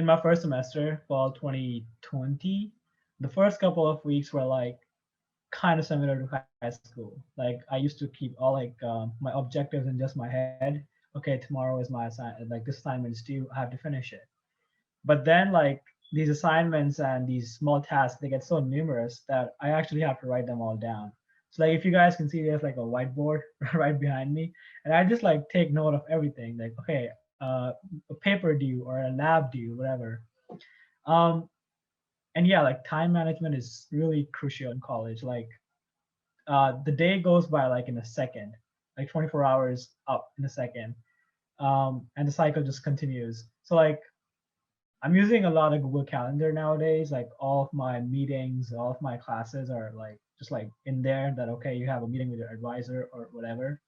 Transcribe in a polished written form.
in my first semester, fall 2020, the first couple of weeks were like kind of similar to high school. Like I used to keep all like my objectives in just my head. Okay, tomorrow is my assignment. Like this assignment is due. I have to finish it. But then like these assignments and these small tasks, they get so numerous that I actually have to write them all down. So like if you guys can see, there's like a whiteboard right behind me, and I just like take note of everything. Like okay, a paper due or a lab due, whatever. Um, and yeah, like time management is really crucial in college. Like the day goes by like in a second, like 24 hours up in a second, and the cycle just continues. So like I'm using a lot of Google Calendar nowadays. Like all of my meetings, all of my classes are like just like in there that okay, you have a meeting with your advisor or whatever.